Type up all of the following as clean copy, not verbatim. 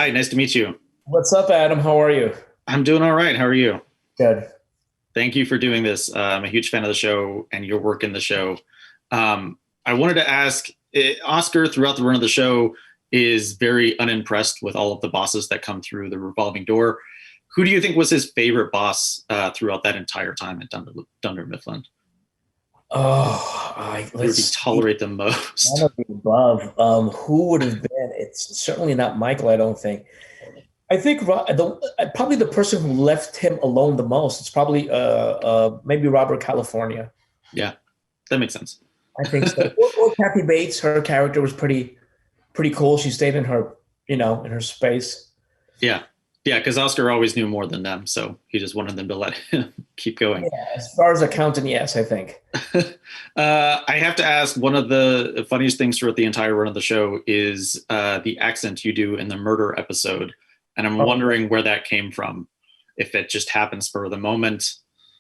Hi, nice to meet you. What's up, Adam? How are you? I'm doing all right. How are you? Good. Thank you for doing this. I'm a huge fan of the show and your work in the show. I wanted to ask Oscar, throughout the run of the show, is very unimpressed with all of the bosses that come through the revolving door. Who do you think was his favorite boss throughout that entire time at Dunder Mifflin? Who did he Let's see. tolerate the None most? of the above. Who would have been? It's certainly not Michael, I don't think. I think probably the person who left him alone the most. It's probably maybe Robert California. Yeah, that makes sense. I think so. Or Kathy Bates. Her character was pretty cool. She stayed in her in her space. Yeah. Yeah, because Oscar always knew more than them, so he just wanted them to let him keep going. Yeah, as far as accountant, yes, I think. I have to ask, one of the funniest things throughout the entire run of the show is the accent you do in the murder episode. And I'm Oh, wondering where that came from, if it just happens spur of the moment.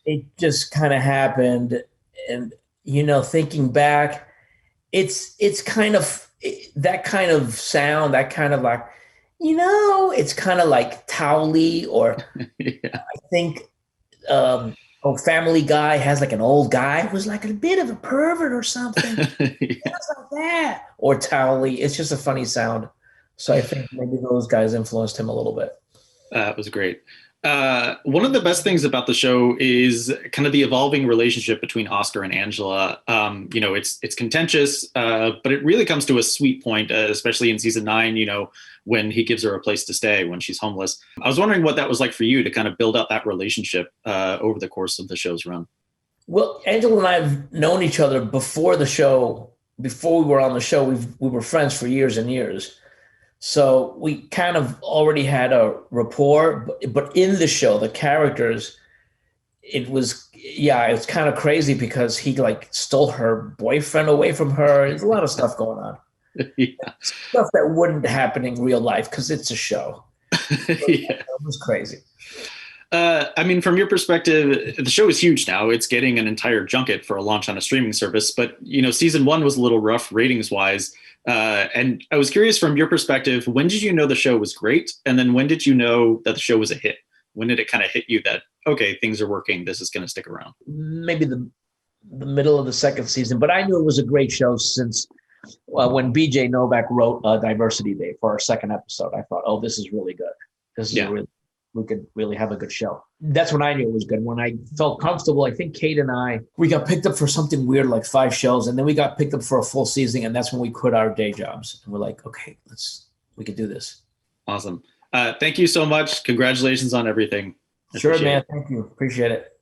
it just kind of happened, and thinking back, it's kind of that kind of sound, that kind of like, it's kind of like Towley, or Yeah. I think Family Guy has like an old guy who's like a bit of a pervert or something. Yeah. It's like that. Or Towley. It's just a funny sound. So I think maybe those guys influenced him a little bit. It was great. One of the best things about the show is kind of the evolving relationship between Oscar and Angela. It's contentious, but it really comes to a sweet point, especially in season 9. When he gives her a place to stay when she's homeless. I was wondering what that was like for you to kind of build out that relationship over the course of the show's run. Well, Angela and I have known each other before the show. Before we were on the show, we were friends for years and years. So we kind of already had a rapport. But in the show, the characters, it's kind of crazy because he like stole her boyfriend away from her. There's a lot of stuff going on. Yeah. Stuff that wouldn't happen in real life because it's a show. Yeah. It was crazy. I mean, from your perspective, the show is huge now. It's getting an entire junket for a launch on a streaming service. But, season 1 was a little rough ratings wise. And I was curious, from your perspective, when did you know the show was great? And then when did you know that the show was a hit? When did it kind of hit you that, okay, things are working, this is going to stick around? Maybe the middle of the second season, but I knew it was a great show since when BJ Novak wrote Diversity Day for our second episode. I thought, oh, this is really good. This is we could really have a good show. That's when I knew it was good. When I felt comfortable, I think Kate and we got picked up for something weird like 5 shows, and then we got picked up for a full season, and that's when we quit our day jobs. And we're like, okay, we could do this. Awesome. Thank you so much. Congratulations on everything. Sure, man. Thank you. Appreciate it.